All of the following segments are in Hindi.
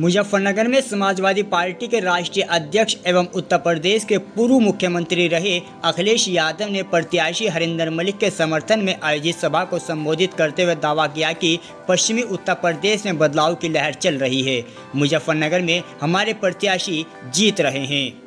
मुजफ्फरनगर में समाजवादी पार्टी के राष्ट्रीय अध्यक्ष एवं उत्तर प्रदेश के पूर्व मुख्यमंत्री रहे अखिलेश यादव ने प्रत्याशी हरिंदर मलिक के समर्थन में आयोजित सभा को संबोधित करते हुए दावा किया कि पश्चिमी उत्तर प्रदेश में बदलाव की लहर चल रही है। मुजफ्फरनगर में हमारे प्रत्याशी जीत रहे हैं।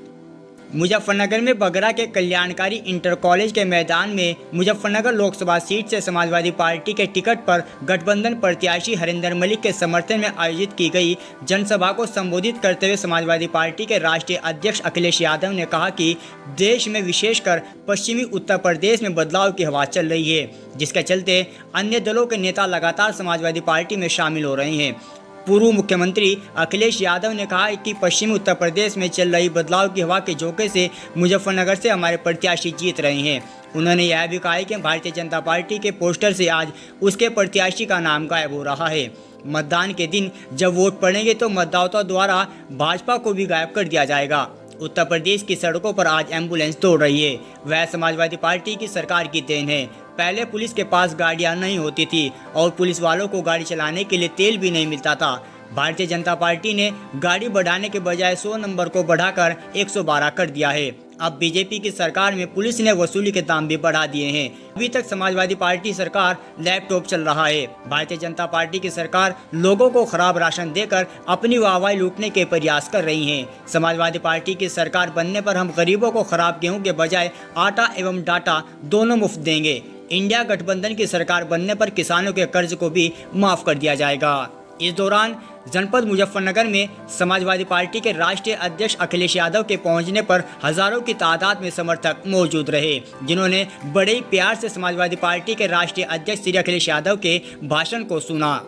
मुजफ्फरनगर में बगरा के कल्याणकारी इंटर कॉलेज के मैदान में मुजफ्फरनगर लोकसभा सीट से समाजवादी पार्टी के टिकट पर गठबंधन प्रत्याशी हरिंदर मलिक के समर्थन में आयोजित की गई जनसभा को संबोधित करते हुए समाजवादी पार्टी के राष्ट्रीय अध्यक्ष अखिलेश यादव ने कहा कि देश में विशेषकर पश्चिमी उत्तर प्रदेश में बदलाव की हवा चल रही है, जिसके चलते अन्य दलों के नेता लगातार समाजवादी पार्टी में शामिल हो रहे हैं। पूर्व मुख्यमंत्री अखिलेश यादव ने कहा कि पश्चिमी उत्तर प्रदेश में चल रही बदलाव की हवा के झोंके से मुजफ्फरनगर से हमारे प्रत्याशी जीत रहे हैं। उन्होंने यह भी कहा कि भारतीय जनता पार्टी के पोस्टर से आज उसके प्रत्याशी का नाम गायब हो रहा है। मतदान के दिन जब वोट पड़ेंगे तो मतदाताओं द्वारा भाजपा को भी गायब कर दिया जाएगा। उत्तर प्रदेश की सड़कों पर आज एम्बुलेंस दौड़ रही है, वह समाजवादी पार्टी की सरकार की देन है। पहले पुलिस के पास गाड़ियां नहीं होती थी और पुलिस वालों को गाड़ी चलाने के लिए तेल भी नहीं मिलता था। भारतीय जनता पार्टी ने गाड़ी बढ़ाने के बजाय 100 नंबर को बढ़ाकर 112 कर दिया है। अब बीजेपी की सरकार में पुलिस ने वसूली के दाम भी बढ़ा दिए हैं। अभी तक समाजवादी पार्टी सरकार लैपटॉप चल रहा है। भारतीय जनता पार्टी की सरकार लोगों को खराब राशन देकर अपनी वाहवाही लूटने के प्रयास कर रही है। समाजवादी पार्टी की सरकार बनने पर हम गरीबों को खराब गेहूं के बजाय आटा एवं डाटा दोनों मुफ्त देंगे। इंडिया गठबंधन की सरकार बनने पर किसानों के कर्ज को भी माफ कर दिया जाएगा। इस दौरान जनपद मुजफ्फरनगर में समाजवादी पार्टी के राष्ट्रीय अध्यक्ष अखिलेश यादव के पहुंचने पर हजारों की तादाद में समर्थक मौजूद रहे, जिन्होंने बड़े ही प्यार से समाजवादी पार्टी के राष्ट्रीय अध्यक्ष श्री अखिलेश यादव के भाषण को सुना।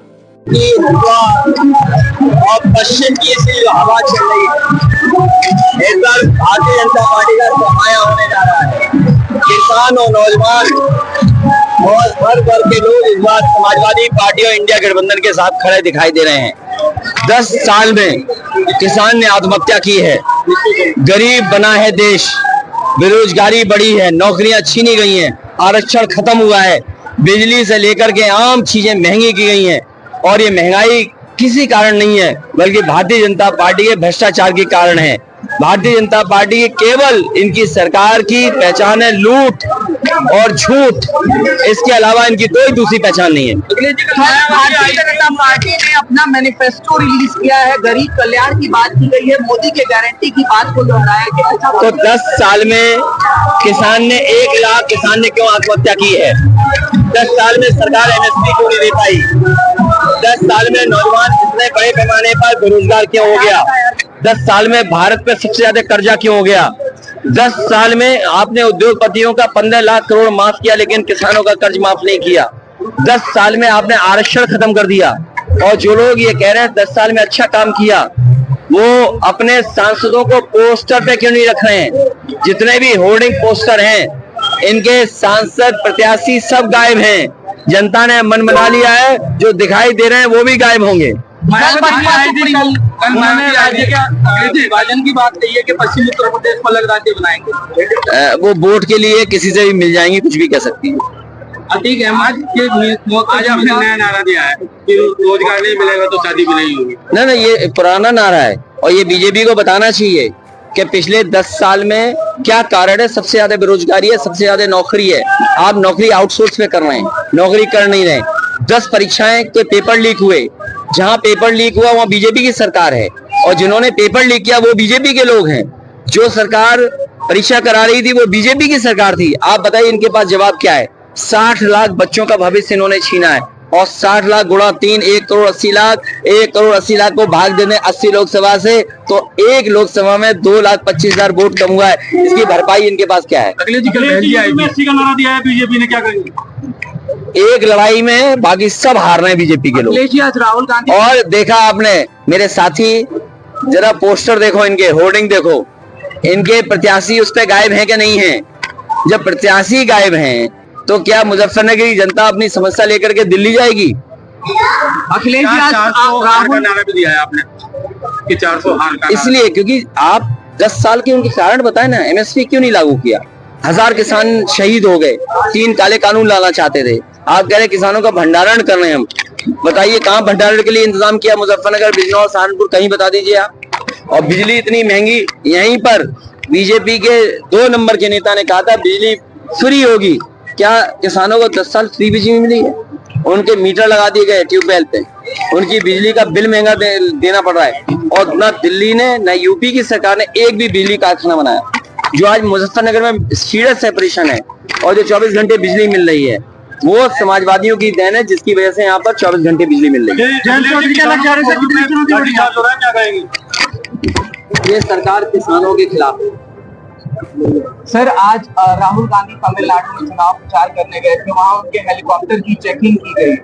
और पश्चिम की ऐसी हवा चल रही है, इस बार भारतीय जनता पार्टी का सरमाया होने जा रहा है। किसान और नौजवान और हर वर्ग के लोग इस बार समाजवादी पार्टी और इंडिया गठबंधन के साथ खड़े दिखाई दे रहे हैं। 10 साल में किसान ने आत्महत्या की है, गरीब बना है देश, बेरोजगारी बढ़ी है, नौकरियां छीनी गई हैं, आरक्षण खत्म हुआ है, बिजली से लेकर के आम चीजें महंगी की गई हैं। और ये महंगाई किसी कारण नहीं है, बल्कि भारतीय जनता पार्टी के भ्रष्टाचार के कारण है। भारतीय जनता पार्टी की केवल इनकी सरकार की पहचान है लूट और झूठ, इसके अलावा इनकी कोई दूसरी पहचान नहीं है। भारतीय जनता पार्टी ने अपना मैनिफेस्टो रिलीज किया है, गरीब कल्याण की बात की गई है, मोदी के गारंटी की बात को दोहराया गया। तो 10 साल में किसान ने 1 लाख किसान ने क्यों आत्महत्या की है? 10 साल में सरकार MSP क्यों नहीं दे पाई? 10 साल में नौजवान इतने बड़े पैमाने पर बेरोजगार क्यों हो गया? 10 साल में भारत पे सबसे ज्यादा कर्जा क्यों हो गया? 10 साल में आपने उद्योगपतियों का 15 लाख करोड़ माफ किया, लेकिन किसानों का कर्ज माफ नहीं किया। 10 साल में आपने आरक्षण खत्म कर दिया। और जो लोग ये कह रहे हैं 10 साल में अच्छा काम किया, वो अपने सांसदों को पोस्टर पे क्यों नहीं रख रहे हैं? जितने भी होर्डिंग पोस्टर हैं, इनके सांसद प्रत्याशी सब गायब हैं। जनता ने मन बना लिया है, जो दिखाई दे रहे हैं वो भी गायब होंगे। विभाजन की बात कही है कि पश्चिमी उत्तर प्रदेश को अलग राज्य बनाएंगे। वो वोट के लिए किसी से भी मिल जाएंगी, कुछ भी कह सकती है। ठीक है, आज आपने नया नारा दिया है कि रोजगार नहीं मिलेगा तो शादी भी नहीं होगी। ना, ये पुराना नारा है और ये बीजेपी को बताना चाहिए कि पिछले 10 साल में क्या कारण है। सबसे ज्यादा बेरोजगारी है, सबसे ज्यादा नौकरी है। आप नौकरी आउटसोर्स में कर रहे हैं, नौकरी कर नहीं रहे। 10 परीक्षाएं के पेपर लीक हुए, जहां पेपर लीक हुआ वहां बीजेपी की सरकार है, और जिन्होंने पेपर लीक किया वो बीजेपी के लोग हैं। जो सरकार परीक्षा करा रही थी वो बीजेपी की सरकार थी। आप बताइए इनके पास जवाब क्या है? 60 लाख बच्चों का भविष्य इन्होंने छीना है, और 60 लाख गुणा 3, 1 करोड़ 80 लाख। 1 करोड़ 80 लाख को भाग देने 80 लोकसभा से, तो एक लोकसभा में 2,25,000 वोट कम हुआ है। इसकी भरपाई इनके पास क्या है? बीजेपी ने क्या करेंगे? एक लड़ाई में बाकी सब हार रहे हैं बीजेपी के लोग। राहुल गांधी और देखा आपने मेरे साथी, जरा पोस्टर देखो, इनके होर्डिंग देखो, इनके प्रत्याशी उस पे गायब हैं कि नहीं है? जब प्रत्याशी गायब हैं तो क्या मुजफ्फरनगर की जनता अपनी समस्या लेकर के दिल्ली जाएगी? अखिलेश राहुल का नारा भी दिया है आपने कि 400 हार का, इसलिए क्योंकि आप 10 साल के उनके कारण बताए ना। MSP क्यों नहीं लागू किया? 1000 किसान शहीद हो गए, 3 काले कानून लाना चाहते थे। आप कह रहे किसानों का भंडारण कर रहे हैं हम। बताइए कहाँ भंडारण के लिए इंतजाम किया? मुजफ्फरनगर, बिजनौर, सहारनपुर, कहीं बता दीजिए आप। और बिजली इतनी महंगी, यहीं पर बीजेपी के 2 नंबर के नेता ने कहा था बिजली फ्री होगी। क्या किसानों को 10 साल फ्री बिजली मिली है? उनके मीटर लगा दिए गए ट्यूबवेल पे, उनकी बिजली का बिल महंगा देना पड़ रहा है। और ना दिल्ली ने ना यूपी की सरकार ने एक भी बिजली कारखाना बनाया। जो आज मुजफ्फरनगर में फीडर सेपरेशन है और जो 24 घंटे बिजली मिल रही है, वो समाजवादियों की देन है, जिसकी वजह से यहाँ पर 24 घंटे बिजली मिल रही है। ये सरकार किसानों के खिलाफ है। सर, आज राहुल गांधी तमिलनाडु में चुनाव प्रचार करने गए थे, वहां उनके हेलीकॉप्टर की चेकिंग की गई।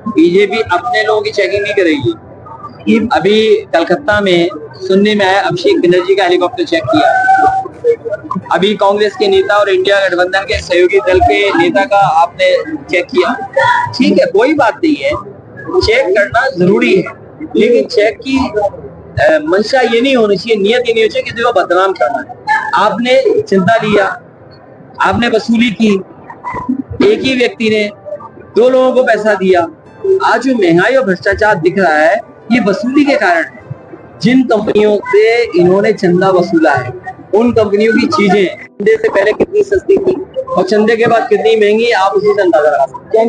बीजेपी अपने लोगों की चेकिंग नहीं करेगी। अभी कलकत्ता में सुनने में आया अभिषेक बनर्जी का हेलीकॉप्टर चेक किया। अभी कांग्रेस के नेता और इंडिया गठबंधन के सहयोगी दल के नेता का आपने चेक किया। ठीक है, कोई बात नहीं है, चेक करना जरूरी है, लेकिन चेक की मंशा ये नहीं होनी चाहिए, नियत ये नहीं होनी चाहिए किसी को बदनाम करना है। आपने चिंता लिया, आपने वसूली की, एक ही व्यक्ति ने 2 लोगों को पैसा दिया। आज जो महंगाई और भ्रष्टाचार दिख रहा है, ये वसूली के कारण है। जिन कंपनियों से इन्होंने चंदा वसूला है, उन कंपनियों की चीजें चंदे से पहले कितनी सस्ती थी और चंदे के बाद कितनी महंगी, आप उसी से अंदाजा लगा सकते हैं।